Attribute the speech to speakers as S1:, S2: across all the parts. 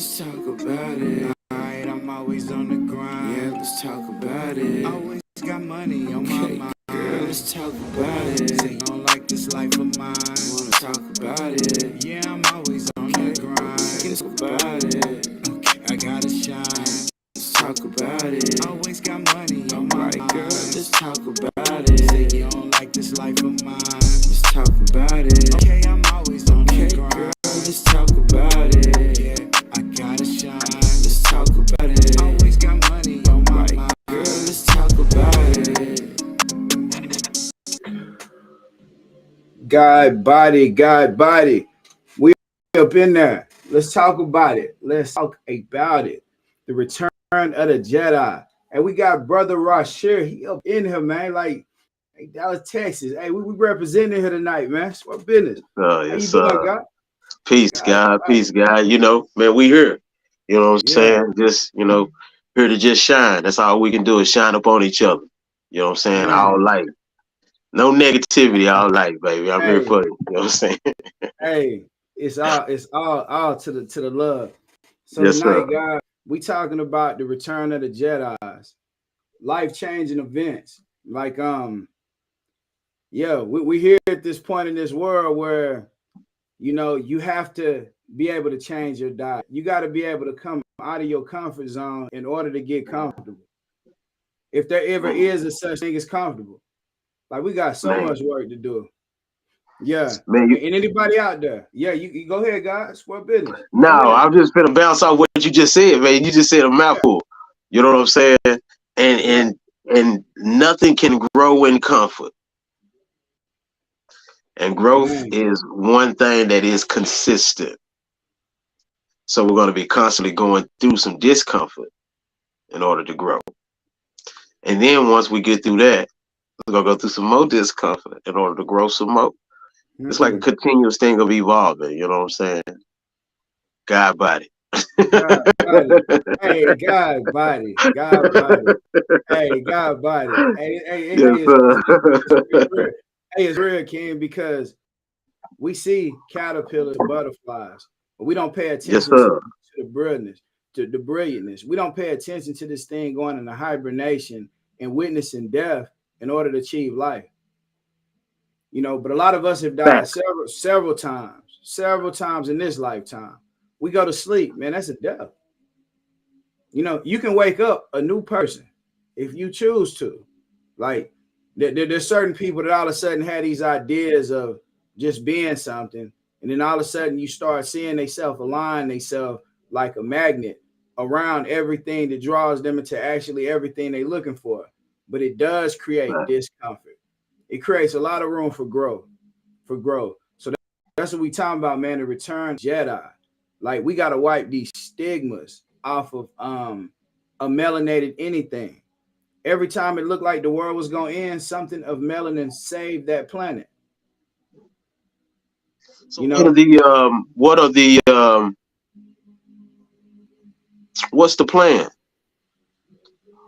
S1: let's talk about it. Alright, I'm always on the grind. Yeah, let's talk about it. Always got money on my mind. Girl, let's talk about it. Say you don't like this life of mine. Wanna talk about it? Yeah, I'm always on the grind. Let's talk about it. Okay, I gotta shine. Let's talk about it. Always got money on my mind. Girl, let's talk about it. Say you don't like this life of mine. Let's talk about it. Okay, I'm always on the grind. Girl, let's talk about it. Yeah, I gotta shine. Let's talk about it. Always got money on my mind. Girl, let's talk about it. God body. We up in there. Let's talk about it. Let's talk about it. The return of the Jedi. And we got brother Rashir. He up in here, man. Like, hey, Dallas, Texas. Hey, we representing here tonight, man. It's what business.
S2: Oh,
S1: How you
S2: yes,
S1: doing, God?
S2: peace, God, peace, God. You know, man, we here. You know what I'm
S1: Yeah.
S2: saying? Just, here to just shine. That's all we can do is shine up on each other. You know what I'm saying?
S1: Man.
S2: All light. No negativity, all light, baby. I'm here
S1: Hey,
S2: for you. You know what I'm saying?
S1: hey, it's all to the love. So
S2: Yes, sir.
S1: tonight, God, we talking about the return of the Jedi's, life-changing events. Like, yeah, we here at this point in this world where, you have to be able to change your diet. You got to be able to come out of your comfort zone in order to get comfortable. If there ever is a such thing as comfortable, like we got so
S2: Man,
S1: much work to do. Yeah.
S2: man,
S1: And anybody out there, yeah, you go ahead, guys. What business?
S2: no,
S1: Go ahead.
S2: I'm just gonna bounce off what you just said, man. You just said a mouthful. You know what I'm saying? And
S1: Yeah.
S2: and nothing can grow in comfort. And growth
S1: Man.
S2: is one thing that is consistent. So we're going to be constantly going through some discomfort in order to grow. And then once we get through that, we're going to go through some more discomfort in order to grow some more. It's like a continuous thing of evolving. You know what I'm saying? God body.
S1: God body. Hey, God body. God body. Hey, God body.
S2: Yes,
S1: It's
S2: sir.
S1: real. Hey, it's real, King, because we see caterpillars, butterflies, but we don't pay
S2: Yes,
S1: attention to
S2: sir.
S1: the brilliantness, to the brilliantness. We don't pay attention to this thing going into hibernation and witnessing death in order to achieve life. But a lot of us have died
S2: Facts.
S1: several times in this lifetime. We go to sleep, man. That's a death. You can wake up a new person if you choose to. Like there's certain people that all of a sudden had these ideas of just being something, and then all of a sudden you start seeing themselves align themselves like a magnet around everything that draws them into actually everything they're looking for. But it does create
S2: Right.
S1: discomfort. It creates a lot of room for growth. So that's what we talking about, man. The return Jedi. Like we gotta wipe these stigmas off of a melanated anything. Every time it looked like the world was gonna end, something of melanin saved that planet.
S2: So
S1: You know,
S2: what's the plan?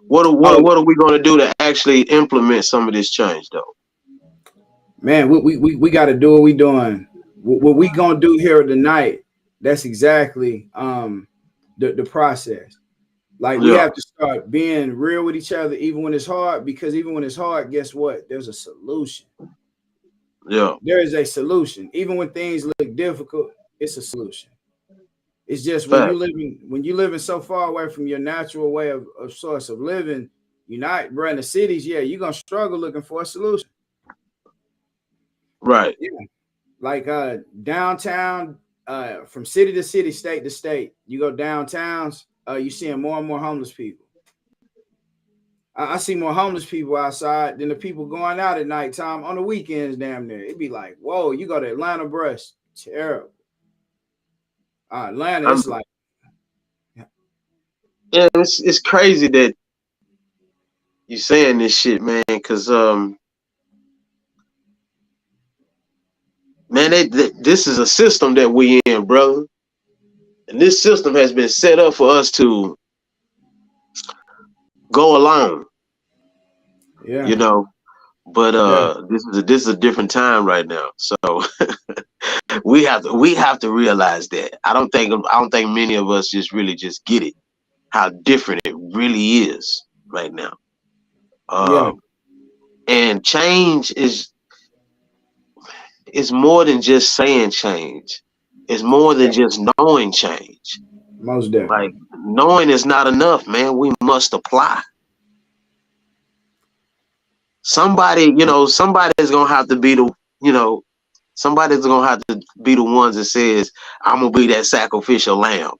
S2: What are, what
S1: oh
S2: are, what are we going to do to actually implement some of this change, though?
S1: man, we gotta do what we doing. What we gonna do here tonight, that's exactly the process. Like we
S2: Yeah,
S1: have to start being real with each other, even when it's hard, because even when it's hard, guess what? There's a solution.
S2: yeah.
S1: There is a solution. Even when things look difficult, it's a solution. It's just
S2: Fact.
S1: when you living so far away from your natural way of source of living, you're not running the cities, yeah, you're gonna struggle looking for a solution.
S2: Right.
S1: Yeah. Like downtown, from city to city, state to state, you go downtowns, you're seeing more and more homeless people. I see more homeless people outside than the people going out at nighttime on the weekends. Damn near, it'd be like, whoa, you go to Atlanta, bruh, terrible. Atlanta,
S2: I'm,
S1: it's like,
S2: yeah, it's crazy that you saying this shit, man. Cause man, this is a system that we in, brother, and this system has been set up for us to go along.
S1: yeah,
S2: You know, But
S1: Yeah,
S2: this is a different time right now. So we have to realize that. I don't think many of us just really just get it how different it really is right now.
S1: yeah,
S2: Um, and change is more than just saying change. It's more than
S1: yeah.
S2: just knowing change.
S1: Most definitely.
S2: Like knowing is not enough, man. We must apply. Somebody's gonna have to be you know, somebody's gonna have to be the ones that says, I'm gonna be that sacrificial lamb.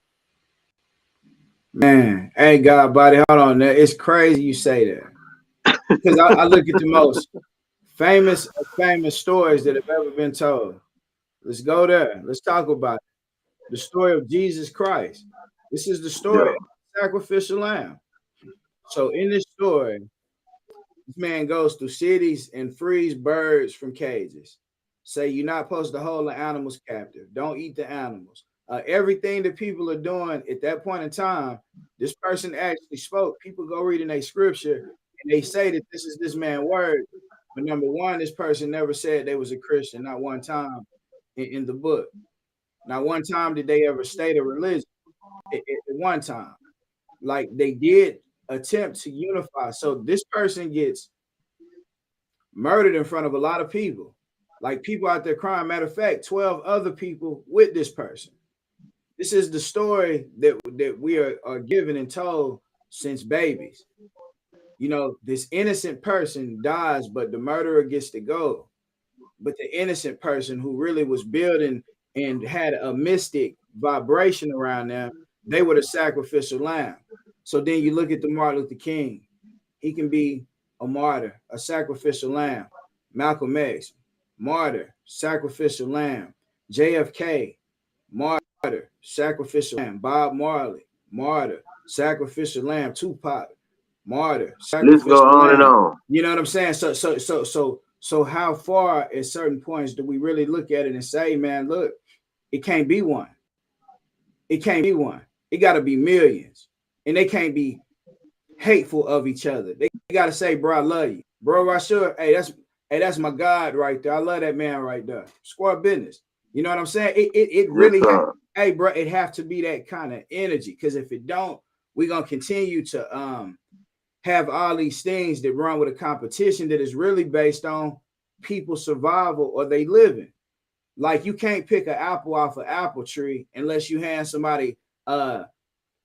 S1: Man, hey God, buddy, hold on. Now, it's crazy you say that because I look at the most famous stories that have ever been told. Let's go there. Let's talk about it. The story of Jesus Christ. This is the story
S2: Yeah.
S1: of the sacrificial lamb. So in this story, this man goes through cities and frees birds from cages. Say you're not supposed to hold the animals captive. Don't eat the animals. Everything that people are doing at that point in time, this person actually spoke. People go reading a scripture and they say that this is this man's word. But number one, this person never said they was a Christian, not one time in the book. Not one time did they ever state a religion at one time. Like they did attempt to unify. So this person gets murdered in front of a lot of people. Like people out there crying. Matter of fact, 12 other people with this person. This is the story that we are given and told since babies. You know, this innocent person dies, but the murderer gets to go. But the innocent person who really was building and had a mystic vibration around them, they were the sacrificial lamb. So then you look at the Martin Luther King. He can be a martyr, a sacrificial lamb. Malcolm X, martyr, sacrificial lamb. JFK, martyr, sacrificial lamb. Bob Marley, martyr, sacrificial lamb. Tupac, martyr,
S2: Let's go
S1: sacrificial
S2: on and
S1: lamb.
S2: on.
S1: You know what I'm saying? So how far at certain points do we really look at it and say, man, look, it can't be one. It can't be one. It got to be millions. And they can't be hateful of each other. They got to say, bro, I love you. Bro, I sure, hey, that's my God right there. I love that man right there. Square business. You know what I'm saying? It
S2: Yes,
S1: really,
S2: sir.
S1: hey, bro, it have to be that kind of energy. Because if it don't, we're going to continue to have all these things that run with a competition that is really based on people's survival or they living. Like you can't pick an apple off an apple tree unless you hand somebody uh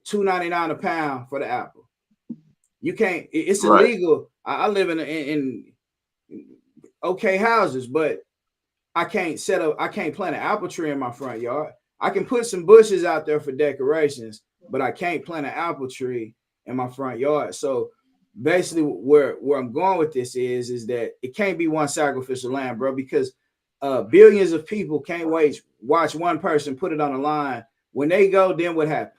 S1: $2.99 a pound for the apple. You can't. It's
S2: Right.
S1: illegal. I live in okay houses, but I can't set up. I can't plant an apple tree in my front yard. I can put some bushes out there for decorations, but I can't plant an apple tree in my front yard. So basically, where I'm going with this is that it can't be one sacrificial lamb, bro, because billions of people can't wait watch one person put it on the line. When they go, then what happens?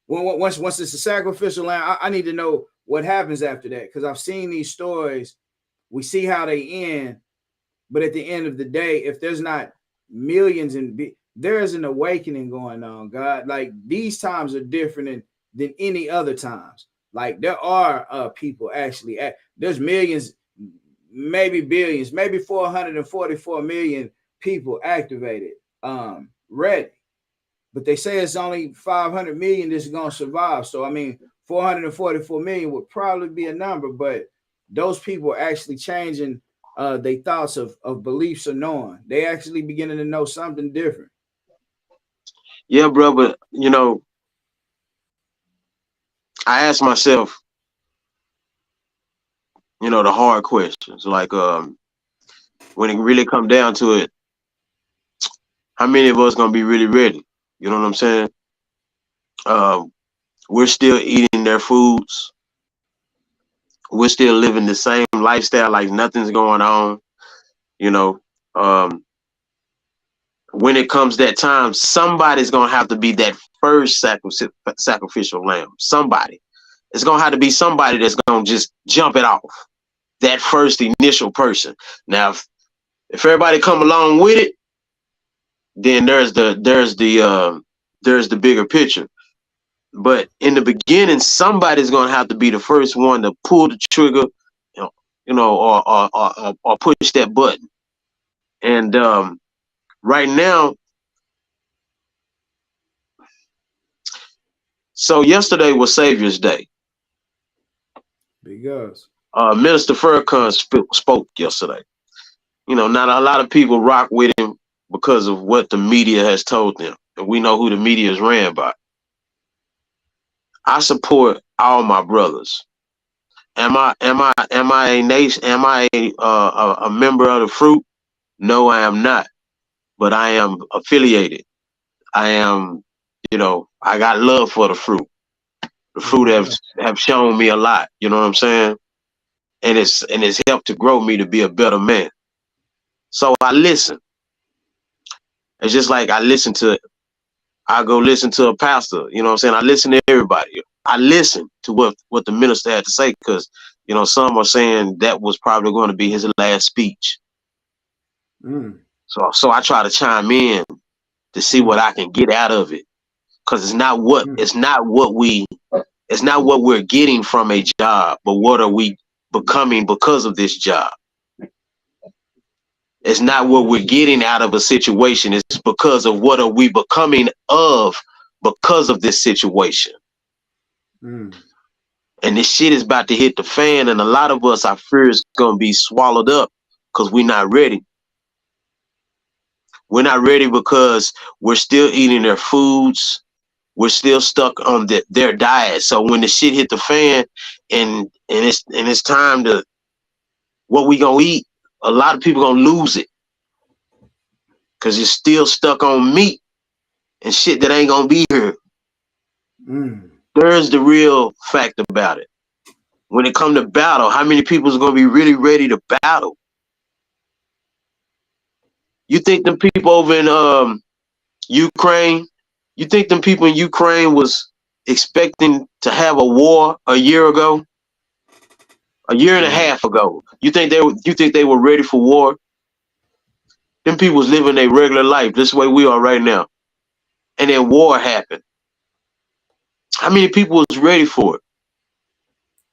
S1: Once it's a sacrificial lamb, I need to know what happens after that because I've seen these stories. We see how they end, but at the end of the day, if there's not millions there is an awakening going on. God, like these times are different than any other times. Like there are people actually. There's millions, maybe billions, maybe 444 million people activated, ready, but they say it's only 500 million that's going to survive. So, I mean, 444 million would probably be a number, but those people are actually changing their thoughts of beliefs or knowing. They actually beginning to know something different.
S2: Yeah, bro. But I ask myself, the hard questions. Like, when it really come down to it, how many of us gonna be really ready? You know what I'm saying? Um, we're still eating their foods. We're still living the same lifestyle, like nothing's going on. You know, um, when it comes that time, somebody's gonna have to be that first sacrificial lamb. Somebody. It's gonna have to be somebody that's gonna just jump it off. That first initial person. Now, if everybody come along with it, then there's the bigger picture. But in the beginning, somebody's gonna have to be the first one to pull the trigger, or push that button. And right now, so yesterday was Savior's Day.
S1: Because
S2: Minister Farrakhan spoke yesterday. Not a lot of people rock with him because of what the media has told them, and we know who the media is ran by. I support all my brothers. Am I a nation? Am I a member of the fruit? No, I am not. But I am affiliated. I am, I got love for the fruit. The fruit have shown me a lot. You know what I'm saying? And it's helped to grow me to be a better man. So I listen. It's just like I go listen to a pastor. You know what I'm saying? I listen to everybody. I listen to what the minister had to say because, some are saying that was probably going to be his last speech. So I try to chime in to see what I can get out of it, because it's not what we're getting from a job, but what are we becoming because of this job? It's not what we're getting out of a situation. It's because of what are we becoming of because of this situation. And this shit is about to hit the fan, and a lot of us, our fear is going to be swallowed up because we're not ready. We're not ready because we're still eating their foods. We're still stuck on their diet. So when the shit hit the fan and it's time to what we gonna eat, a lot of people gonna lose it because you're still stuck on meat and shit that ain't gonna be here. There's the real fact about it. When it comes to battle, how many people is gonna be really ready to battle? You think them people over in Ukraine? You think them people in Ukraine was expecting to have a war a year ago? A year and a half ago? You think they were ready for war? Them people was living their regular life this way we are right now. And then war happened. How many people was ready for it?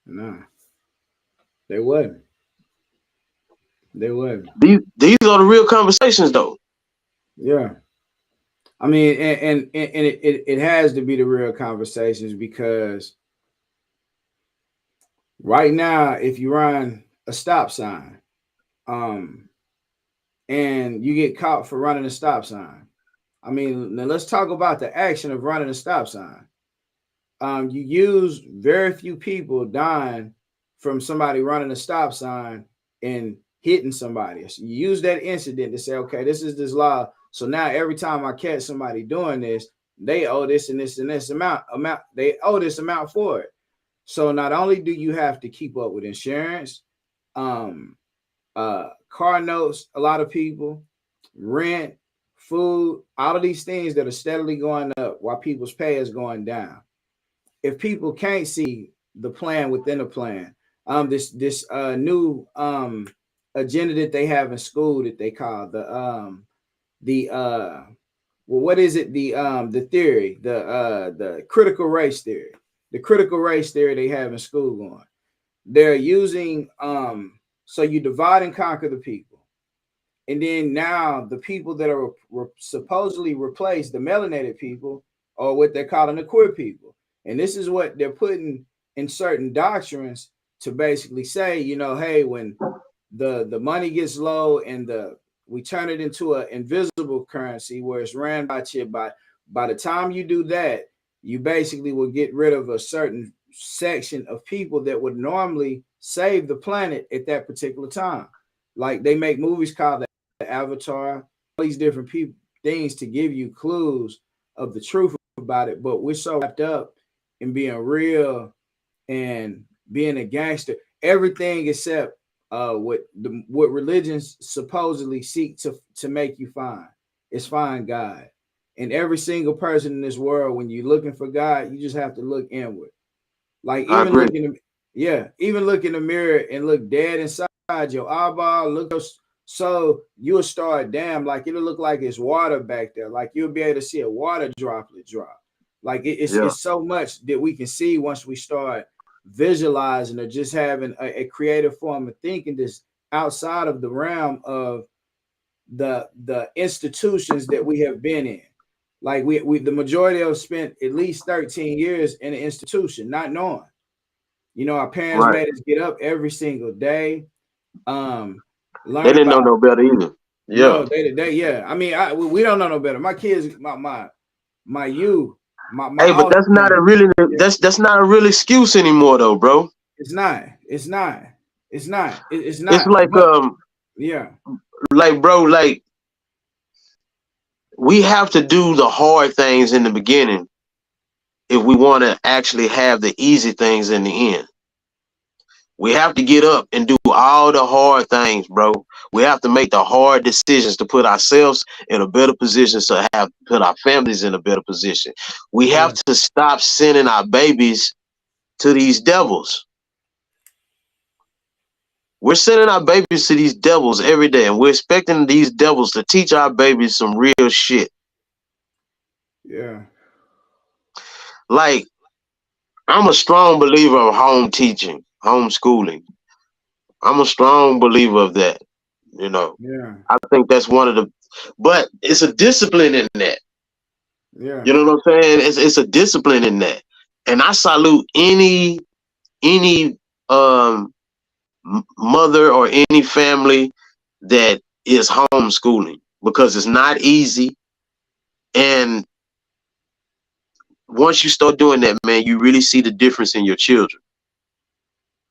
S1: No. They wasn't.
S2: These are the real conversations though.
S1: Yeah. I mean, and it has to be the real conversations, because right now, if you run a stop sign, and you get caught for running a stop sign, I mean, now let's talk about the action of running a stop sign. You use very few people dying from somebody running a stop sign and hitting somebody. So you use that incident to say, okay, this is this law. So now every time I catch somebody doing this, they owe this and this and this amount. They owe this amount for it. So not only do you have to keep up with insurance, car notes, a lot of people, rent, food, all of these things that are steadily going up while people's pay is going down. If people can't see the plan within a plan, this new agenda that they have in school that they call what is it, the theory, the critical race theory, they have in school going, they're using so you divide and conquer the people, and then now the people that are supposedly replaced, the melanated people, are what they're calling the queer people. And this is what they're putting in certain doctrines to basically say, hey, when the money gets low and we turn it into an invisible currency where it's ran by chip, by the time you do that, you basically will get rid of a certain section of people that would normally save the planet at that particular time. Like they make movies called the Avatar, all these different things to give you clues of the truth about it. But we're so wrapped up in being real and being a gangster, everything except what religions supposedly seek to make you find is find God. And every single person in this world, when you're looking for God, you just have to look inward. Like even look in the mirror and look dead inside your eyeball. So you'll start like it'll look like it's water back there. Like you'll be able to see a water droplet drop. Like it's so much that we can see once we start
S3: visualizing or just having a creative form of thinking that's outside of the realm of the institutions that we have been in. Like we the majority of us spent at least 13 years in an institution, not knowing. You know, our parents
S2: Right.
S3: made us get up every single day,
S2: They
S3: learn
S2: didn't know
S3: about
S2: no better either. Yeah.
S3: no day to day. Yeah, I mean, we don't know no better. My kids, my youth, my
S2: Hey, but that's not a
S3: offspring.
S2: really
S3: Yeah,
S2: that's not a real excuse anymore though, bro.
S3: it's not. It's not. It's not. It's
S2: It's
S3: not. But yeah,
S2: like bro, like we have to do the hard things in the beginning if we want to actually have the easy things in the end. We have to get up and do all the hard things, bro. We have to make the hard decisions to put ourselves in a better position, to have put our families in a better position. We
S3: yeah,
S2: have to stop sending our babies to these devils. We're sending our babies to these devils every day, and we're expecting these devils to teach our babies some real shit.
S3: yeah,
S2: Like, I'm a strong believer of home teaching, homeschooling. I'm a strong believer of that. You know,
S3: yeah,
S2: I think that's one of the, but it's a discipline in that.
S3: yeah,
S2: You know what I'm saying? It's a discipline in that, and I salute any um mother or any family that is homeschooling because it's not easy. And once you start doing that, man, you really see the difference in your children.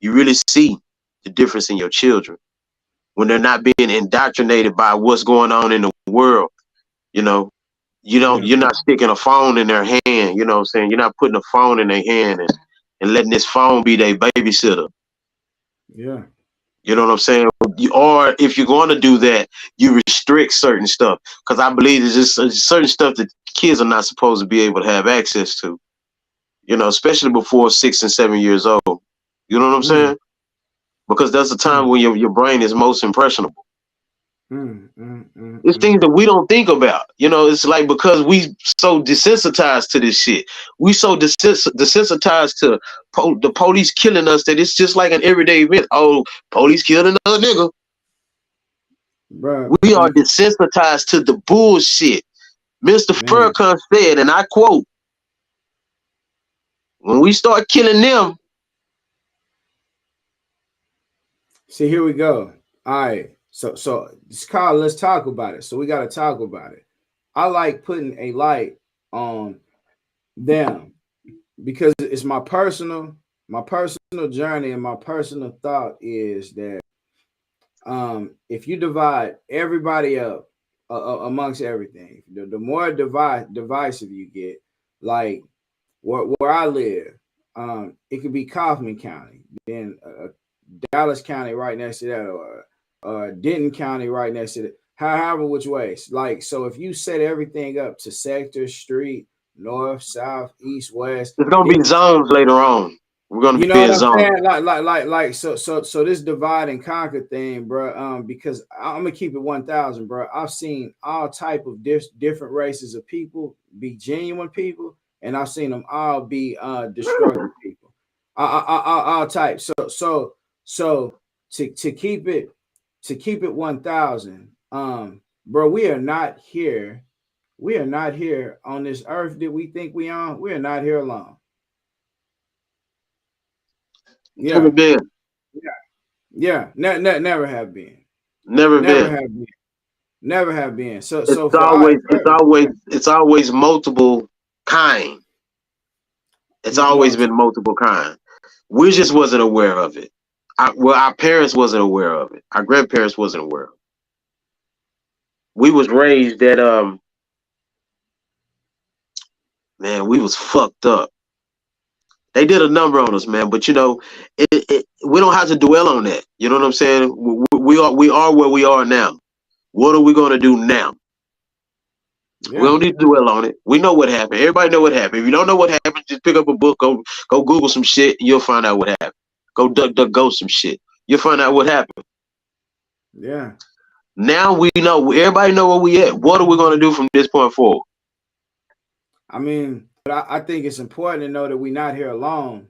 S2: You really see the difference in your children when they're not being indoctrinated by what's going on in the world. You know,
S3: yeah,
S2: you're not sticking a phone in their hand. You know what I'm saying? You're not putting a phone in their hand and letting this phone be their babysitter.
S3: yeah,
S2: You know what I'm saying? Or if you're going to do that, you restrict certain stuff because I believe there's just certain stuff that kids are not supposed to be able to have access to. You know, especially before 6 and 7 years old. You know what I'm
S3: mm,
S2: saying? Because that's the time
S3: mm,
S2: when your brain is most impressionable. It's things
S3: mm.
S2: that we don't think about. You know, it's like because we so desensitized to this shit. We so desensitized to the police killing us that it's just like an everyday event. Oh, police killed another nigga.
S3: Bro,
S2: We are desensitized to the bullshit. Mr.
S3: man.
S2: Furcon said, and I quote, when we start killing them,
S3: See, here we go. All right. So it's called let's talk about it. So we gotta talk about it. I like putting a light on them because it's my personal journey and my personal thought is that if you divide everybody up amongst everything, the more divisive you get, like where I live, it could be Kaufman County, then Dallas County right next to that, or Denton County right next to that. However, which ways, like so, if you set everything up to sector, street, north, south, east, west,
S2: it's gonna
S3: then
S2: be zones later on. We're gonna
S3: you know
S2: be
S3: what
S2: in
S3: I'm
S2: zones.
S3: saying? So this divide and conquer thing, bro. Because I'm gonna keep it 1,000, bro. I've seen all type of different races of people be genuine people, and I've seen them all be destructive people. All types. So to keep it 1,000, bro. We are not here. We are not here on this earth that we think we on. We are not here alone.
S2: Never
S3: Yeah.
S2: been.
S3: Yeah, never have been,
S2: Never
S3: never
S2: been.
S3: have been, never have been. So,
S2: It's
S3: so for I,
S2: always it's always it's always multiple kind. It's always been
S3: multiple.
S2: multiple kind. We just wasn't aware of it. Well, our parents wasn't aware of it. Our grandparents wasn't aware of it. We was raised that man, we was fucked up. They did a number on us, man. But you know, we don't have to dwell on that. You know what I'm saying? We are where we are now. What are we gonna do now? We
S3: Yeah,
S2: don't need to dwell on it. We know what happened. Everybody know what happened. If you don't know what happened, just pick up a book, go Google some shit, and you'll find out what happened. Go duck go some shit. You'll find out what happened.
S3: yeah.
S2: Now we know. Everybody know where we at. What are we gonna do from this point forward?
S3: I mean, but I think it's important to know that we're not here alone.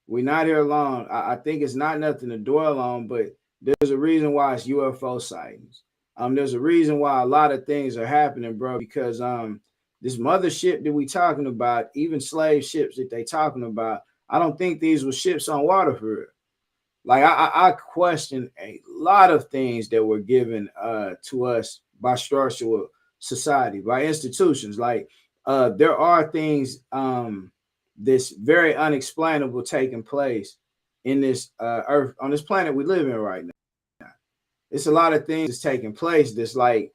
S3: We're not here alone. I think it's not nothing to dwell on, but there's a reason why it's UFO sightings. There's a reason why a lot of things are happening, bro, because this mothership that we talking about, even slave ships that they talking about, I don't think these were ships on water for real. Like I question a lot of things that were given to us by structural society, by institutions. Like there are things this very unexplainable taking place in this earth, on this planet we live in right now. It's a lot of things that's taking place that's like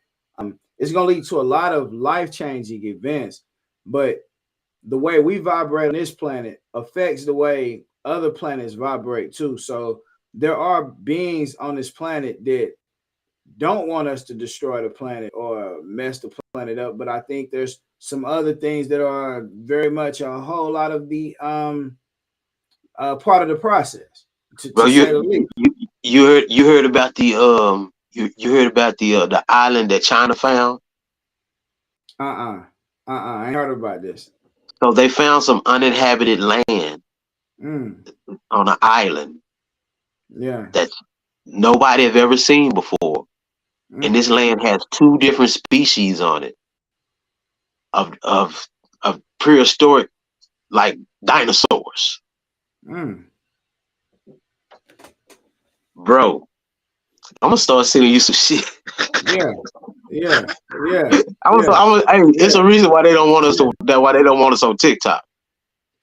S3: it's gonna lead to a lot of life-changing events, but the way we vibrate on this planet affects the way other planets vibrate too. So there are beings on this planet that don't want us to destroy the planet or mess the planet up, but I think there's some other things that are very much a whole lot of the part of the process,
S2: Bro,
S3: to say the least.
S2: you heard about the you heard about the island that China found?
S3: I ain't heard about this.
S2: So they found some uninhabited land
S3: Mm,
S2: on an island
S3: yeah.
S2: that nobody have ever seen before. And
S3: Mm,
S2: this land has two different species on it of prehistoric like dinosaurs.
S3: mm,
S2: Bro, I'm gonna start sending you some shit.
S3: yeah. Yeah. Yeah. Yeah.
S2: Hey, it's
S3: Yeah.
S2: a reason why they don't want us
S3: Yeah.
S2: to that why they don't want us on TikTok.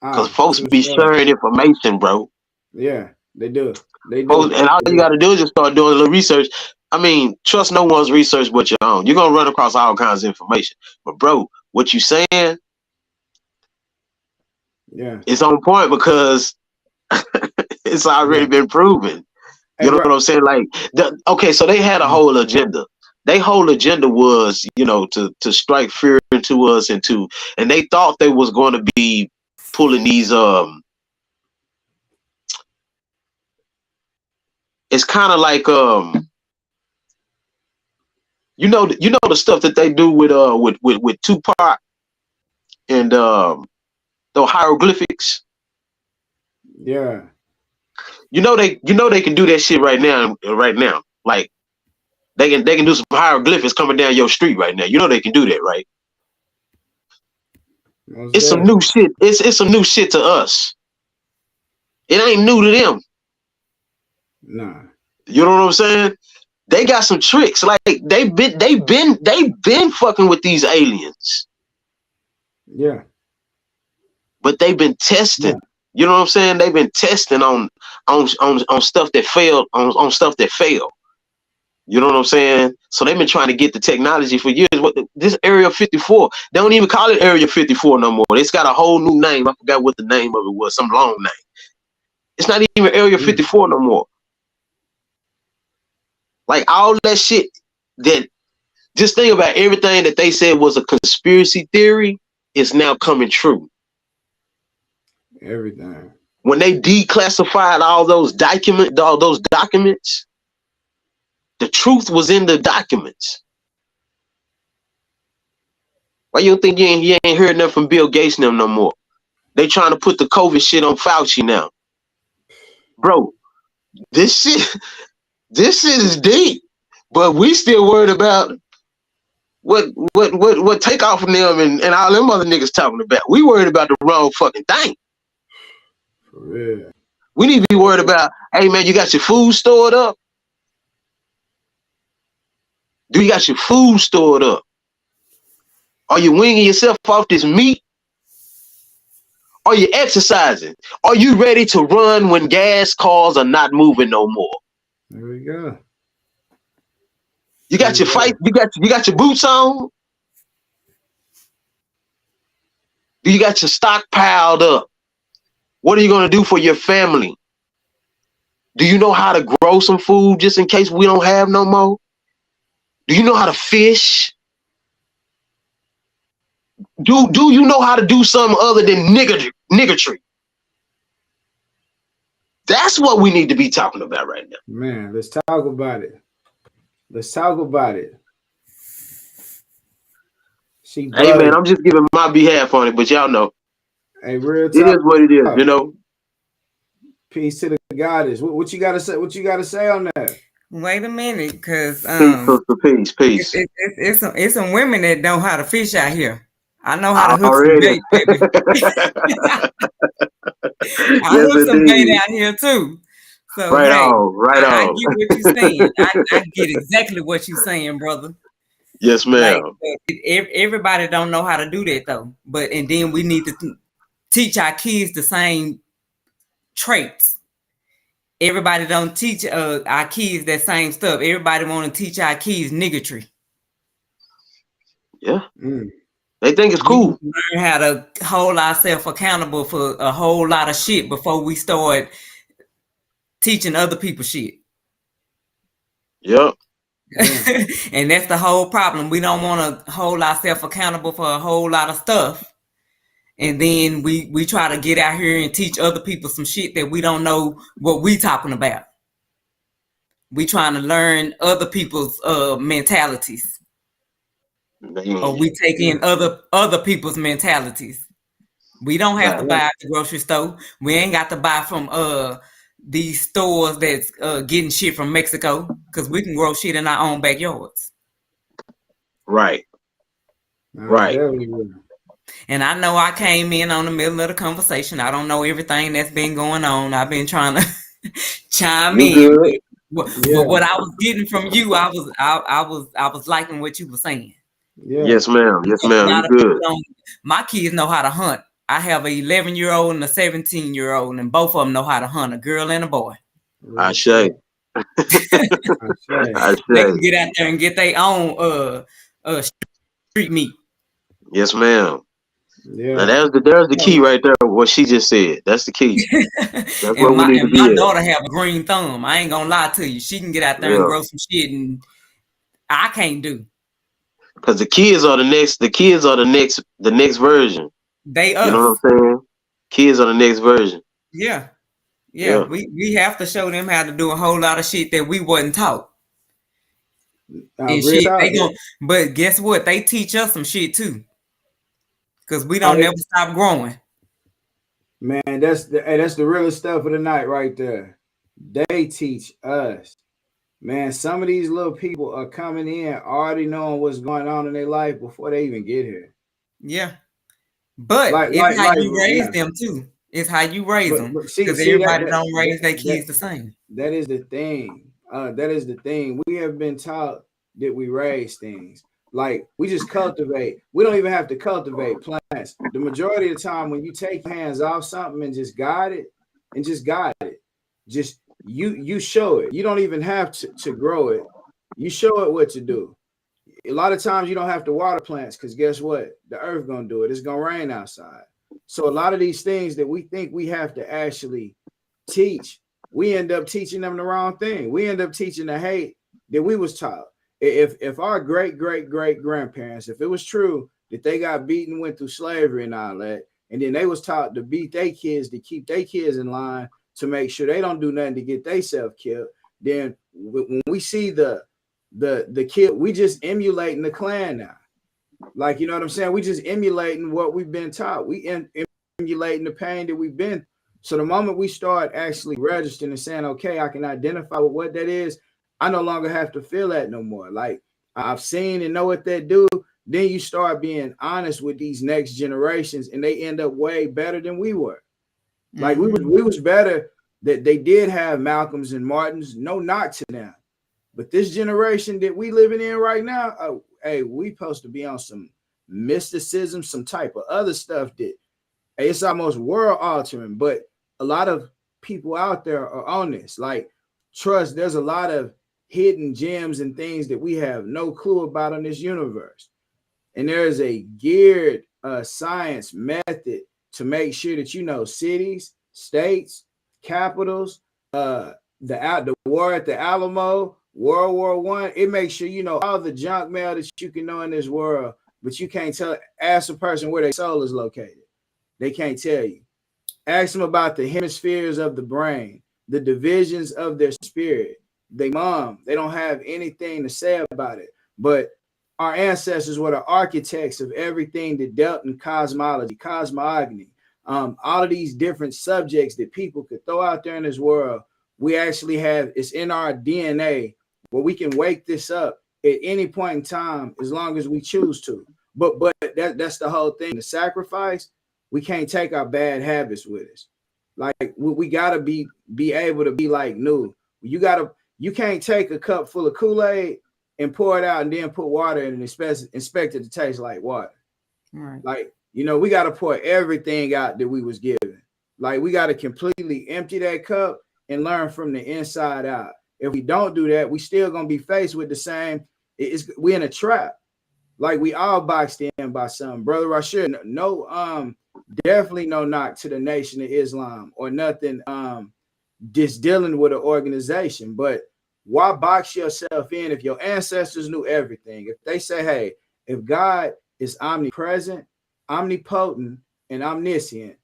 S2: Cause folks
S3: True
S2: be
S3: story.
S2: sharing information, bro.
S3: Yeah, they do. They
S2: Folks,
S3: do.
S2: and all
S3: They
S2: you
S3: do.
S2: gotta do is just start doing a little research. I mean, trust no one's research but your own. You're gonna run across all kinds of information. But bro, what you saying
S3: Yeah.
S2: is on point because it's already
S3: Yeah.
S2: been proven.
S3: Hey,
S2: You know
S3: bro.
S2: what I'm saying? Like, okay, so they had a whole agenda. Their whole agenda was, to strike fear into us and they thought they was going to be pulling these. It's kind of like the stuff that they do with Tupac and the hieroglyphics.
S3: Yeah.
S2: They can do that shit right now. Right now, like they can do some hieroglyphics coming down your street right now. You know they can do that, right?
S3: Most
S2: It's some
S3: definitely.
S2: new shit. It's some new shit to us. It ain't new to them.
S3: Nah.
S2: You know what I'm saying? They got some tricks. Like they've been fucking with these aliens,
S3: Yeah.
S2: but they've been
S3: Yeah.
S2: testing. You know what I'm saying? They've been testing on stuff that failed on stuff that failed. You know what I'm saying? So they've been trying to get the technology for years. This Area 54, they don't even call it Area 54 no more. It's got a whole new name. I forgot what the name of it was. Some long name. It's not even Area
S3: Mm.
S2: 54 no more. Like all that shit that just think about everything that they said was a conspiracy theory is now coming true.
S3: Everything.
S2: When they declassified all those documents, the truth was in the documents. Why you think you ain't heard nothing from Bill Gates and them no more? They trying to put the COVID shit on Fauci now. Bro, this shit is deep. But we still worried about what Takeoff from them and all them other niggas talking about. We worried about the wrong fucking thing.
S3: For real.
S2: We need to be worried about, hey man, you got your food stored up? Do you got your food stored up? Are you winging yourself off this meat? Are you exercising? Are you ready to run when gas cars are not moving no more?
S3: There we go.
S2: You
S3: There
S2: got
S3: we
S2: your
S3: go.
S2: you got your boots on? Do you got your stock piled up? What are you gonna do for your family? Do you know how to grow some food just in case we don't have no more? Do you know how to fish? Do you know how to do something other than niggatry? That's what we need to be talking about right now.
S3: Man, let's talk about it. Let's talk about it. She
S2: Hey man,
S3: bugged.
S2: I'm just giving my behalf on it, but y'all know
S3: Hey, real
S2: it is
S3: talk.
S2: what it is, you know.
S3: Peace to the goddess. What you gotta say? What you gotta say on that?
S4: Wait a minute, because
S2: Peace, sister, peace, peace.
S4: it's some women that know how to fish out here. I know how to hook some
S2: Already.
S4: bait, baby. I
S2: Yes,
S4: hook some bait
S2: indeed.
S4: out here too. So
S2: Right
S4: hey,
S2: on, right
S4: I
S2: on.
S4: get what you're saying. I get exactly what you're saying, brother.
S2: Yes,
S4: Like
S2: ma'am.
S4: everybody don't know how to do that though. But and then we need to teach our kids the same traits. Everybody don't teach our kids that same stuff. Everybody want to teach our kids niggotry.
S2: Yeah.
S3: Mm.
S2: They think it's
S4: We
S2: cool.
S4: need to learn how to hold ourselves accountable for a whole lot of shit before we start teaching other people shit.
S2: Yep.
S3: Yeah.
S4: And that's the whole problem. We don't want to hold ourselves accountable for a whole lot of stuff. And then we try to get out here and teach other people some shit that we don't know what we talking about. We trying to learn other people's mentalities. Or
S2: Man.
S4: we take in other people's mentalities. We don't have to
S2: Right.
S4: buy at the grocery store. We ain't got to buy from these stores that's getting shit from Mexico, because we can grow shit in our own backyards.
S2: Right.
S3: I
S2: Right.
S3: definitely will.
S4: And I know I came in on the middle of the conversation. I don't know everything that's been going on. I've been trying to chime
S2: You
S4: in,
S2: good?
S3: Yeah.
S4: but what I was getting from you, I was liking what you were saying.
S3: Yeah.
S2: Yes, ma'am. Yes,
S4: Because a
S2: ma'am. You
S4: lot of people
S2: good?
S4: don't. My kids know how to hunt. I have a 11-year-old and a 17-year-old, and both of them know how to hunt, a girl and a boy.
S2: I
S3: Real
S2: say.
S3: talk. I say.
S2: I
S4: They
S2: say.
S4: can get out there and get their own street meat.
S2: Yes, ma'am. Now
S3: Yeah.
S2: there's the key right there. What she just said. That's the key. That's where
S4: and
S2: we
S4: my
S2: need to
S4: and
S2: be
S4: my
S2: at.
S4: daughter have a green thumb. I ain't gonna lie to you. She can get out there and
S2: Yeah.
S4: grow some shit, and I can't do.
S2: Because the kids are the next. The kids are the next version.
S4: They
S2: You know
S4: us.
S2: what I'm saying? Kids are the next version.
S4: Yeah. Yeah.
S2: Yeah.
S4: We have to show them how to do a whole lot of shit that we wasn't taught. And
S3: Real
S4: shit,
S3: talk.
S4: they gon' but guess what? They teach us some shit too. Cause we don't
S3: Hey,
S4: never stop growing.
S3: man, that's the realest stuff of the night right there. They teach us. Man, some of these little people are coming in already knowing what's going on in their life before they even get here.
S4: Yeah. But
S3: Like,
S4: it's
S3: like,
S4: how
S3: like,
S4: you raise
S3: yeah.
S4: them too. It's how you raise them.
S3: But see,
S4: Because
S3: see that
S4: everybody
S3: that
S4: don't raise their
S3: that that
S4: kids the same.
S3: that is the thing. That is the thing. We have been taught that we raise things. Like we just cultivate. We don't even have to cultivate plants. The majority of the time, when you take your hands off something and just guide it, just you show it. You don't even have to grow it. You show it what to do. A lot of times you don't have to water plants because guess what? The earth gonna do it. It's gonna rain outside. So a lot of these things that we think we have to actually teach, we end up teaching them the wrong thing. We end up teaching the hate that we was taught. If our great grandparents, if it was true that they got beaten, went through slavery and all that, and then they was taught to beat their kids to keep their kids in line to make sure they don't do nothing to get themselves killed, then when we see the kid, we just emulating the clan now. Like, you know what I'm saying? We just emulating what we've been taught. We emulating the pain that we've been. So the moment we start actually registering and saying, okay, I can identify with what that is, I no longer have to feel that no more. Like I've seen and know what they do. Then you start being honest with these next generations, and they end up way better than we were. Like we was better. That they did have Malcolms and Martins. No knock to them. But this generation that we living in right now, hey, we supposed to be on some mysticism, some type of other stuff that hey, it's almost world altering. But a lot of people out there are on this. Like, trust, there's a lot of hidden gems and things that we have no clue about in this universe. And there is a geared science method to make sure that you know cities, states, capitals, the war at the Alamo, World War One. It makes sure you know all the junk mail that you can know in this world, but you can't tell. Ask a person where their soul is located. They can't tell you. Ask them about the hemispheres of the brain, the divisions of their spirit. They mom, they don't have anything to say about it. But our ancestors were the architects of everything that dealt in cosmology, cosmogony, all of these different subjects that people could throw out there in this world. We actually have, it's in our DNA where we can wake this up at any point in time as long as we choose to. But that's the whole thing. The sacrifice, we can't take our bad habits with us. Like we gotta be able to be like new. You can't take a cup full of Kool-Aid and pour it out and then put water in and expect it to taste like water.
S4: Right.
S3: Like, we got to pour everything out that we was given. Like, we got to completely empty that cup and learn from the inside out. If we don't do that, we still going to be faced with the same. We're in a trap. Like, we all boxed in by something. Brother Rashid, definitely no knock to the Nation of Islam or nothing just dealing with an organization. But why box yourself in if your ancestors knew everything? If they say, hey, if God is omnipresent, omnipotent, and omniscient,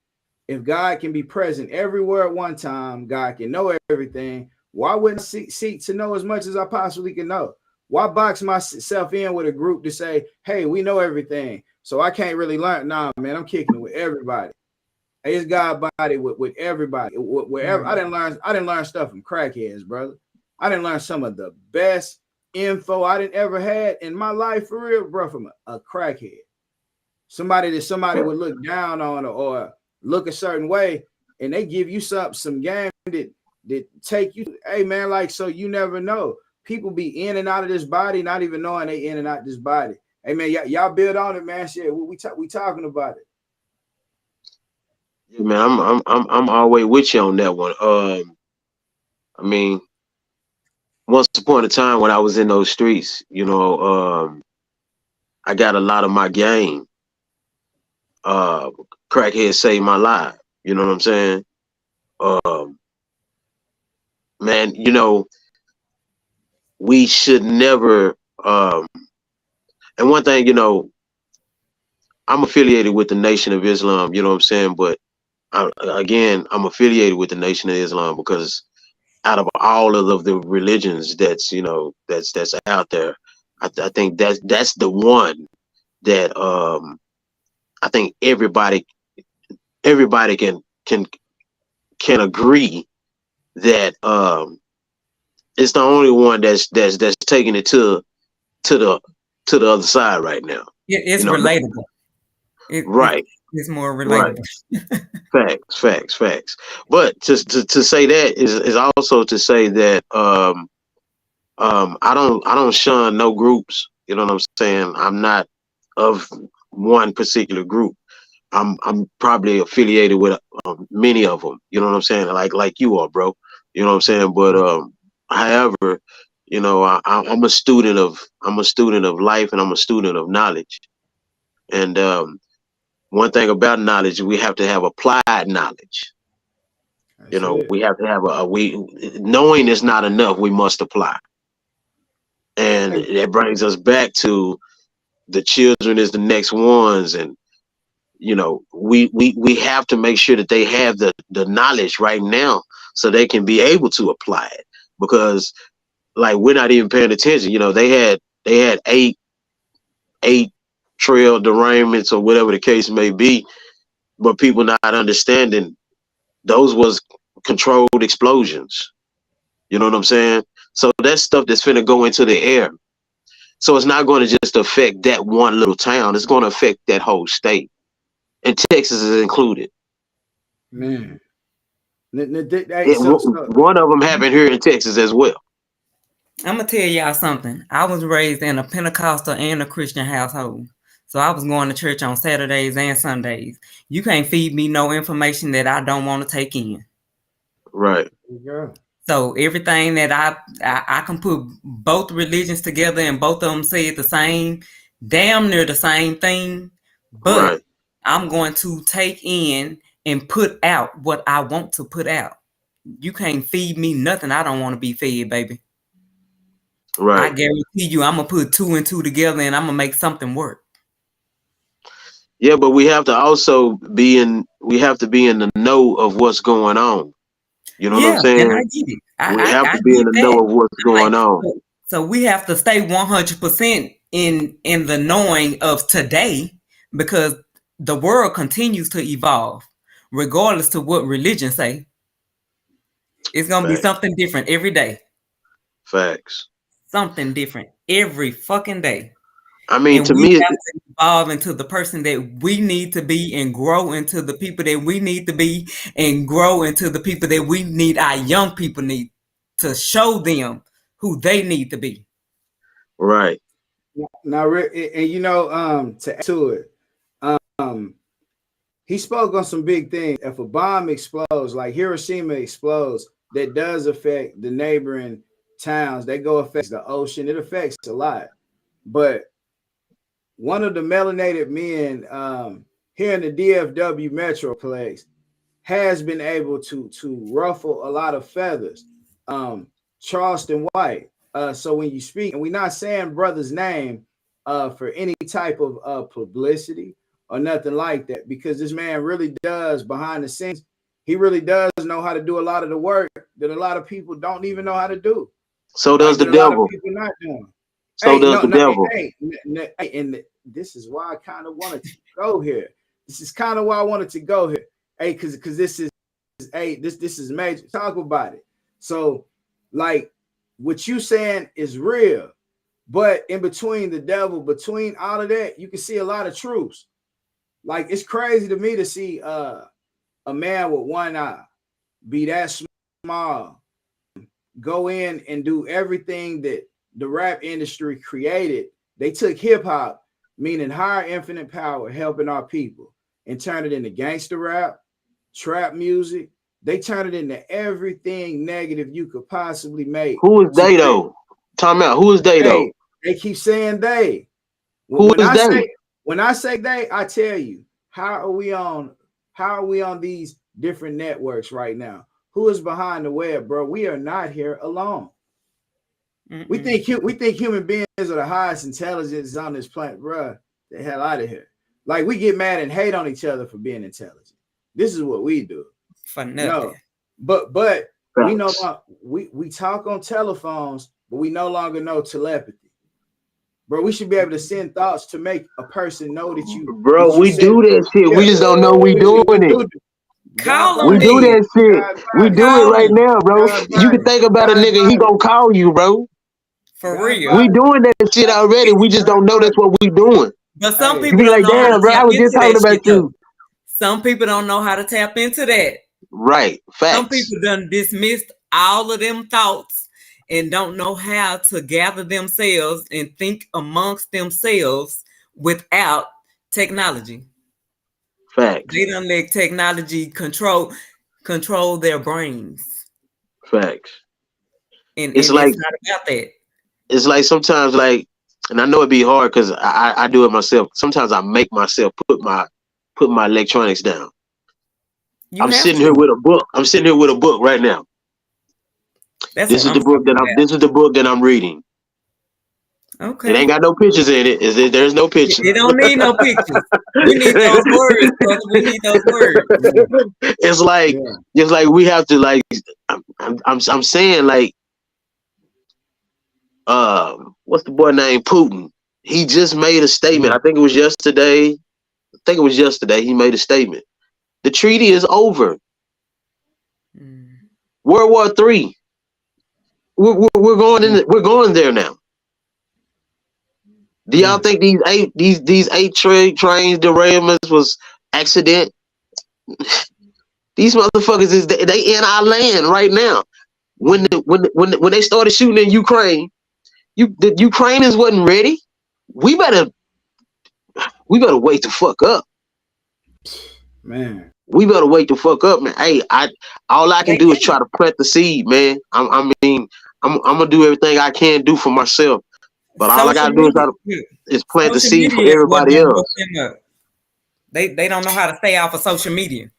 S3: if God can be present everywhere at one time, God can know everything, why wouldn't I seek to know as much as I possibly can know? Why box myself in with a group to say, hey, we know everything, so I can't really learn? Nah, man, I'm kicking it with everybody. It's God body with everybody. Wherever I didn't learn stuff from crackheads, brother. I didn't learn some of the best info I didn't ever had in my life for real, bro, from a crackhead. Somebody would look down on or look a certain way, and they give you some game that take you, hey man, like, so you never know. People be in and out of this body, not even knowing they in and out this body. Hey man, y'all build on it, man. Shit, we talking about it.
S2: Yeah, man, I'm always with you on that one. I mean, once upon a time when I was in those streets, I got a lot of my game. Crackhead saved my life. You know what I'm saying? Man, we should never. And one thing, I'm affiliated with the Nation of Islam. You know what I'm saying? But I'm affiliated with the Nation of Islam because out of all of the religions that's out there, I think that's the one that I think everybody can agree that it's the only one that's taking it to the other side right now.
S4: It's relatable.
S2: Right.
S4: It's more relatable.
S2: Right. Facts. But to say that is also to say that I don't shun no groups. You know what I'm saying? I'm not of one particular group. I'm probably affiliated with many of them. You know what I'm saying? Like you are, bro. You know what I'm saying? But however, I'm a student of life, and I'm a student of knowledge. And one thing about knowledge, we have to have applied knowledge. We have to have knowing is not enough. We must apply. And that brings us back to the children is the next ones. And, we have to make sure that they have the knowledge right now so they can be able to apply it, because like, we're not even paying attention. They had eight trail derailments or whatever the case may be, but people not understanding those was controlled explosions. You know what I'm saying? So that's stuff that's finna go into the air. So it's not going to just affect that one little town. It's going to affect that whole state. And Texas is included.
S3: Man.
S2: One of them happened here in Texas as well.
S4: I'm going to tell y'all something. I was raised in a Pentecostal and a Christian household. So I was going to church on Saturdays and Sundays. You can't feed me no information that I don't want to take in.
S2: Right.
S3: Yeah.
S4: So everything that I can put both religions together and both of them say the same, damn near the same thing. But right. I'm going to take in and put out what I want to put out. You can't feed me nothing I don't want to be fed, baby. Right. I guarantee you I'm going to put 2 and 2 together and I'm going to make something work.
S2: Yeah, but we have to also be in the know of what's going on. You know what I'm saying?
S4: And I get it.
S2: We have to be in the know of what's going on.
S4: So we have to stay 100% in the knowing of today, because the world continues to evolve. regardless to what religion say. It's gonna be
S2: Facts.
S4: something different every day.
S2: Facts.
S4: Something different every fucking day.
S2: I mean,
S4: And
S2: to
S4: we
S2: me,
S4: have to evolve into the person that we need to be and grow into the people that we need to be and grow into the people that we need, our young people need to show them who they need to be.
S2: right.
S3: Now, and you know, to add to it, he spoke on some big things. If a bomb explodes, like Hiroshima explodes, that does affect the neighboring towns. That affects the ocean. It affects a lot. But one of the melanated men here in the DFW Metroplex has been able to ruffle a lot of feathers. Charleston White. So when you speak, and we're not saying brother's name for any type of publicity or nothing like that, because this man really does behind the scenes. He really does know how to do a lot of the work that a lot of people don't even know how to do.
S2: So does the
S3: that a lot of
S2: devil.
S3: people not doing.
S2: So does the devil.
S3: And this is why I kind of wanted to go here. This is kind of why I wanted to go here. Hey, because this is this is major. Talk about it. So, like, what you saying is real, but in between the devil, between all of that, you can see a lot of truths. Like, it's crazy to me to see a man with one eye be that small, go in and do everything that the rap industry created. They took hip hop, meaning higher infinite power, helping our people, and turned it into gangster rap, trap music. They turned it into everything negative you could possibly make.
S2: Who is they though? Time out. Who is they though?
S3: They keep saying they.
S2: Who is they?
S3: When I say they, I tell you, how are we on these different networks right now? Who is behind the web, bro? We are not here alone. We think human beings are the highest intelligence on this planet, bro. The hell out of here. Like, we get mad and hate on each other for being intelligent. This is what we do.
S4: For nothing.
S3: No, but we know we talk on telephones, but we no longer know telepathy. Bro, we should be able to send thoughts to make a person know that you.
S2: Bro,
S3: that you
S2: we do that shit.
S3: Yeah,
S2: we just don't know we doing it.
S4: Call
S2: We
S4: them
S2: do
S4: then.
S2: that shit. We do it right now, bro. You can think about a nigga, he gonna call you, bro.
S4: For real.
S2: We doing that shit already. We just don't know that's what we doing.
S4: But some
S2: You
S4: people
S2: be
S4: don't
S2: like,
S4: know how
S2: damn,
S4: to
S2: bro, I
S4: tap
S2: was just
S4: into
S2: talking
S4: that
S2: about
S4: shit,
S2: you.
S4: though. Some people don't know how to tap into that.
S2: Right. Facts.
S4: Some people done dismissed all of them thoughts and don't know how to gather themselves and think amongst themselves without technology.
S2: Facts.
S4: They don't let technology control their brains.
S2: Facts.
S4: And
S2: It's
S4: it's
S2: like,
S4: not about that.
S2: it's like sometimes, like, and I know it'd be hard because I do it myself. Sometimes I make myself put my electronics down.
S4: You
S2: I'm
S4: have
S2: sitting
S4: to.
S2: here with a book. I'm sitting here with a book right now.
S4: That's
S2: This
S4: what
S2: is the
S4: I'm
S2: book that
S4: talking
S2: I'm. This is the book that I'm reading.
S4: about.
S2: It ain't
S4: Okay.
S2: got no pictures in it. There's no pictures.
S4: It don't need no pictures. We need those words, brother. We need those words.
S2: It's like, it's like we have to, like, I'm saying, like, what's the boy named Putin? He just made a statement. I think it was yesterday. He made a statement. The treaty is over. World War III. We're going in. We're going there now. Do y'all think these eight trains derailments was accident? These motherfuckers is they in our land right now. When they started shooting in Ukraine, the Ukrainians wasn't ready. We better wake the fuck up,
S3: man.
S2: We better wake the fuck up, man. Hey, all I can do is try to plant the seed, man. I'm gonna do everything I can do for myself, but all I gotta do is plant the seed for everybody else.
S4: They don't know how to stay off of social media.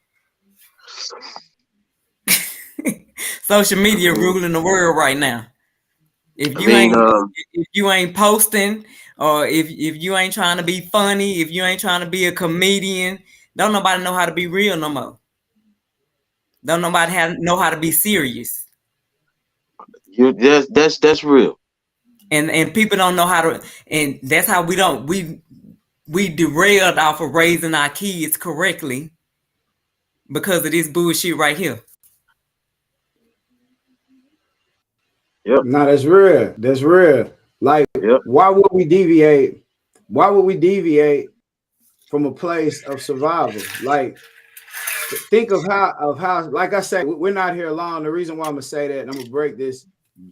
S4: Social media ruling the world right now. If you ain't posting, or if you ain't trying to be funny, if you ain't trying to be a comedian, don't nobody know how to be real no more. Don't nobody know how to be serious.
S2: That's real.
S4: And people don't know how to, and that's how we derailed off of raising our kids correctly. because of this bullshit right here.
S2: Yep.
S3: No, that's real. That's real. Like,
S2: Yep.
S3: why would we deviate? Why would we deviate from a place of survival? Like, think of how like I said, we're not here alone. The reason why I'm gonna say that, and I'm gonna break this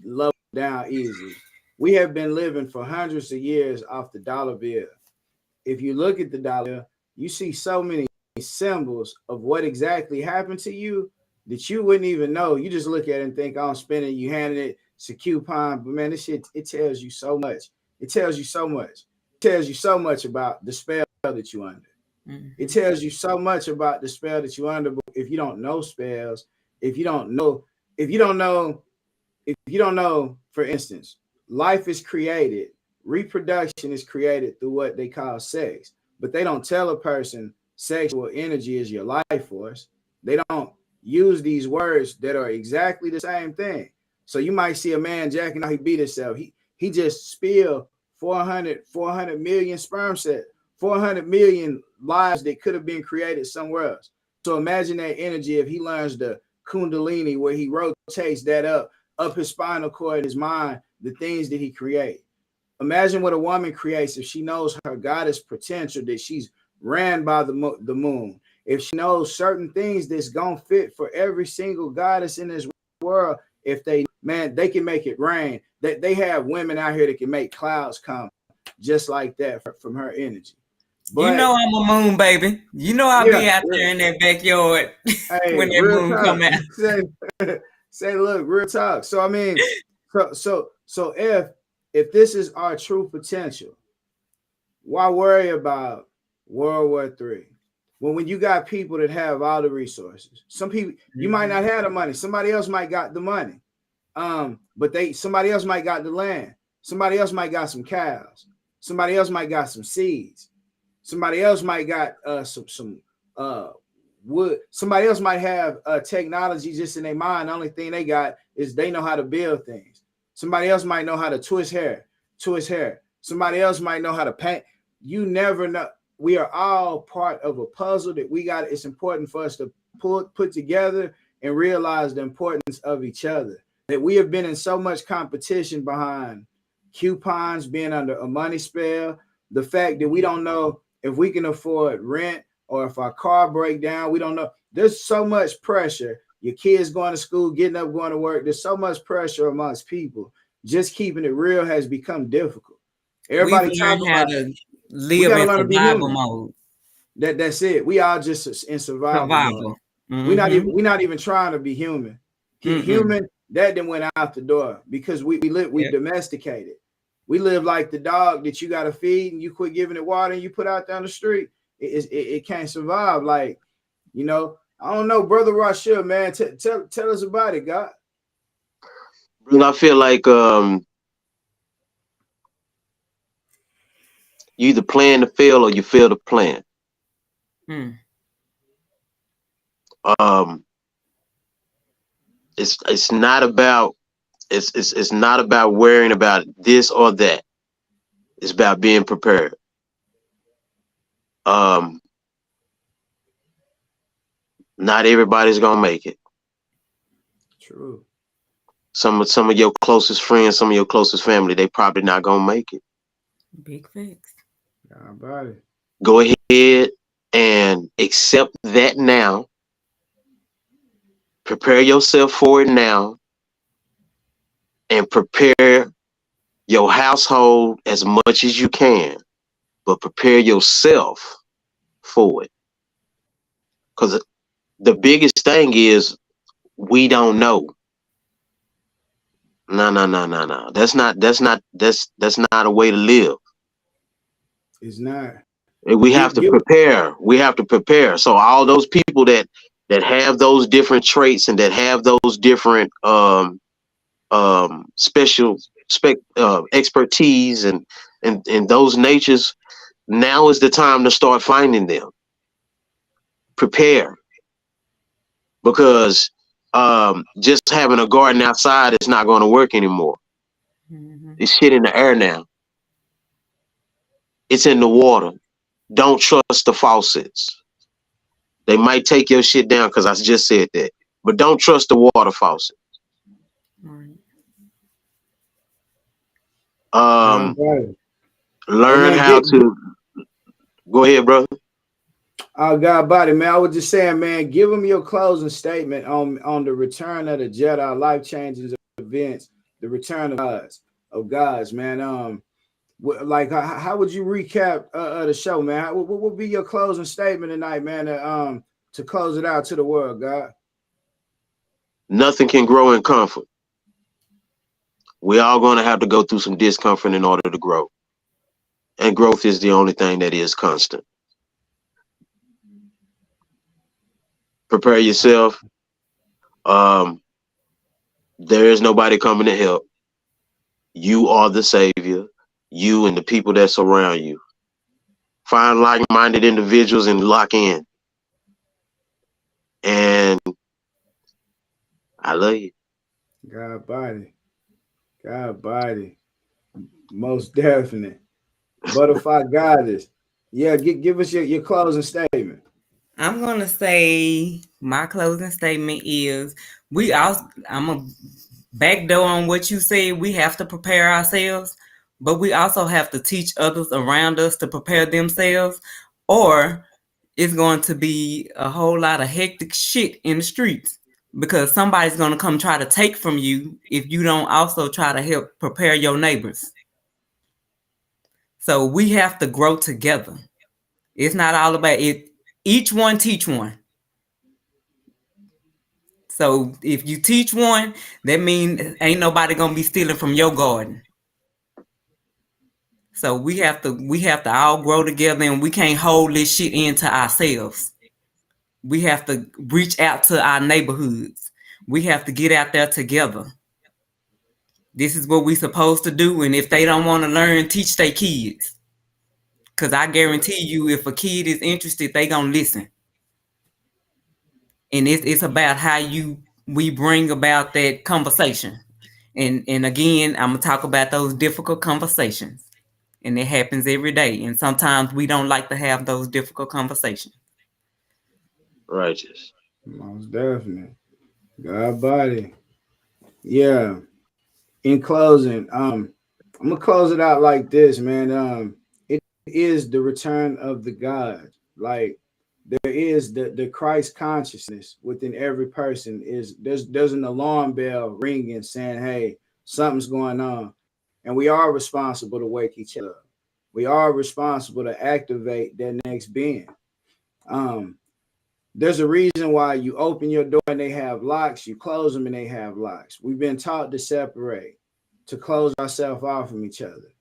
S3: level down easy. We have been living for hundreds of years off the dollar bill. If you look at the dollar, you see so many symbols of what exactly happened to you that you wouldn't even know. You just look at it and think, oh, I'm spending, you handing it, it's a coupon. But man, this shit, it tells you so much. It tells you so much. It tells you so much about the spell that you're under.
S4: Mm-hmm.
S3: It tells you so much about the spell that you're under. But if you don't know spells, if you don't know, for instance, life is created, reproduction is created through what they call sex, but they don't tell a person sexual energy is your life force. They don't use these words that are exactly the same thing. So you might see a man jacking out, he beat himself. He just spilled 400 million sperm cells, 400 million lives that could have been created somewhere else. So imagine that energy if he learns the Kundalini, where he rotates that up his spinal cord, his mind, the things that he creates. Imagine what a woman creates if she knows her goddess potential, that she's ran by the moon. If she knows certain things that's gonna fit for every single goddess in this world, if they can make it rain. They have women out here that can make clouds come just like that from her energy. But
S4: you know I'm a moon baby. You know I'll be out there in that backyard when that moon
S3: talk.
S4: come out.
S3: say, look, real talk. So I mean, so if this is our true potential, why worry about World War III? When you got people that have all the resources, some people you might not have the money, somebody else might got the money, but somebody else might got the land, somebody else might got some cows, somebody else might got some seeds, somebody else might got some wood, somebody else might have technology just in their mind. The only thing they got is they know how to build things. Somebody else might know how to twist hair. Somebody else might know how to paint. You never know. We are all part of a puzzle that we got. It's important for us to put together and realize the importance of each other. That we have been in so much competition behind coupons, being under a money spell. The fact that we don't know if we can afford rent or if our car break down, we don't know. There's so much pressure. Your kids going to school, getting up, going to work. There's so much pressure amongst people. Just keeping it real has become difficult. Everybody
S4: We've
S3: talk
S4: learned how
S3: about
S4: to live in survival mode.
S3: That's it. We all just in survival mode.
S4: Mm-hmm.
S3: We're not even trying to be human. Human, that then went out the door because we domesticated. We live like the dog that you got to feed and you quit giving it water and you put out down the street. It can't survive. Like, I don't know, Brother Rashid, man. Tell us about it, God.
S2: I feel like you either plan to fail or you fail to plan. It's not about it's not about worrying about this or that. It's about being prepared. Not everybody's gonna make it.
S3: True.
S2: Some of your closest friends, some of your closest family, they probably not gonna make it.
S4: Big facts.
S3: How about it?
S2: Go ahead and accept that now. Prepare yourself for it now, and prepare your household as much as you can, but prepare yourself for it. Because the biggest thing is we don't know. No. That's not a way to live.
S3: It's not.
S2: We have to prepare. We have to prepare. So all those people that have those different traits and that have those different special expertise and those natures, now is the time to start finding them. Prepare. Because just having a garden outside is not going to work anymore. It's shit in the air now. It's in the water. Don't trust the faucets. They might take your shit down because I just said that. But don't trust the water faucet.
S4: Right.
S2: Learn
S3: man,
S2: how to go ahead, brother.
S3: Oh God, body man. I was just saying, man, give them your closing statement on the return of the Jedi, life changing events, the return of gods, man. Like how would you recap the show, man? What would be your closing statement tonight, man? To close it out to the world, God.
S2: Nothing can grow in comfort. We all going to have to go through some discomfort in order to grow. And growth is the only thing that is constant. Prepare yourself. There is nobody coming to help. You are the savior. You and the people that surround you. Find like-minded individuals and lock in. And I love you.
S3: God body. God body. Most definite. Butterfly Goddess. Yeah, give us your closing statement.
S4: I'm gonna say my closing statement is I'm a backdoor on what you said. We have to prepare ourselves, but we also have to teach others around us to prepare themselves, or it's going to be a whole lot of hectic shit in the streets because somebody's gonna come try to take from you if you don't also try to help prepare your neighbors. So we have to grow together. It's not all about it. Each one teach one. So if you teach one, that means ain't nobody gonna be stealing from your garden. So we have to all grow together, and we can't hold this shit into ourselves. We have to reach out to our neighborhoods. We have to get out there together. This is what we supposed to do, and if they don't want to learn, teach their kids. Cause I guarantee you, if a kid is interested, they gonna listen. And it's about how we bring about that conversation. And again, I'm gonna talk about those difficult conversations. And it happens every day. And sometimes we don't like to have those difficult conversations.
S2: Righteous.
S3: Most definitely. God body. Yeah. In closing, I'm gonna close it out like this, man. It is the return of the God. Like there is the Christ consciousness within every person. There's an alarm bell ringing saying, hey, something's going on. And we are responsible to wake each other up. We are responsible to activate that next being. There's a reason why you open your door and they have locks, you close them and they have locks. We've been taught to separate, to close ourselves off from each other.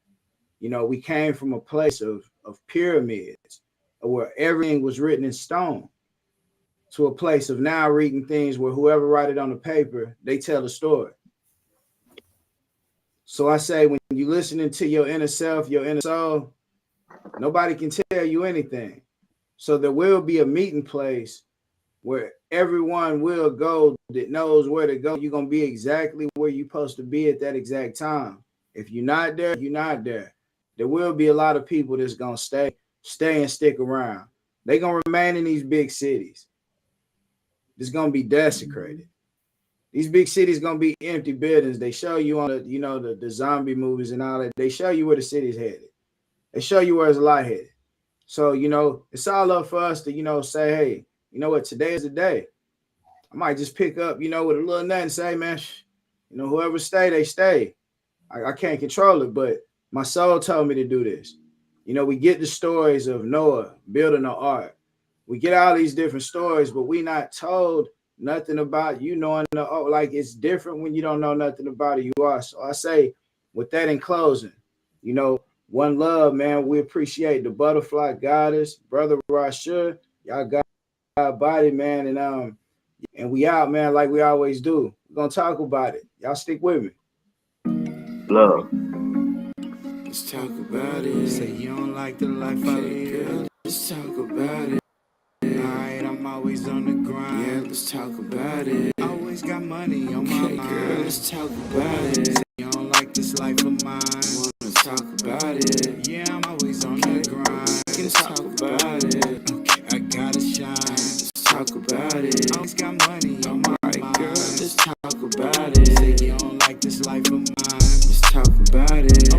S3: You know, we came from a place of pyramids where everything was written in stone to a place of now reading things where whoever write it on the paper, they tell the story. So I say, when you listening to your inner self, your inner soul, nobody can tell you anything. So there will be a meeting place where everyone will go that knows where to go. You're going to be exactly where you're supposed to be at that exact time. If you're not there, you're not there. There will be a lot of people that's going to stay and stick around. They're going to remain in these big cities. It's going to be desecrated. These big cities going to be empty buildings. They show you on the zombie movies and all that. They show you where the city's headed. They show you where it's a lot headed. So, it's all up for us to, say, hey, you know what, today is the day. I might just pick up, with a little nut and say, man, whoever stay, they stay. I can't control it, but my soul told me to do this. We get the stories of Noah building an ark. We get all these different stories, but we not told nothing about knowing like it's different when you don't know nothing about who you are. So I say, with that in closing, one love, man. We appreciate the Butterfly Goddess, Brother Rashur. Y'all got body, man, and we out, man, like we always do. We're gonna talk about it. Y'all stick with me.
S2: Love.
S1: Let's talk about it. Say you don't like the life I live. Let's talk about it. Alright, I'm always on the grind. Yeah, let's talk about it. Always got money on my mind. Girl, let's talk about it. Say you don't like this life of mine. Wanna talk about it. Yeah, I'm always on the grind. Let's talk about it. Okay, I gotta shine. Let's it. Always got money on my mind. Girl, let's talk about it. Say you don't like this life of mine. Let's talk about it.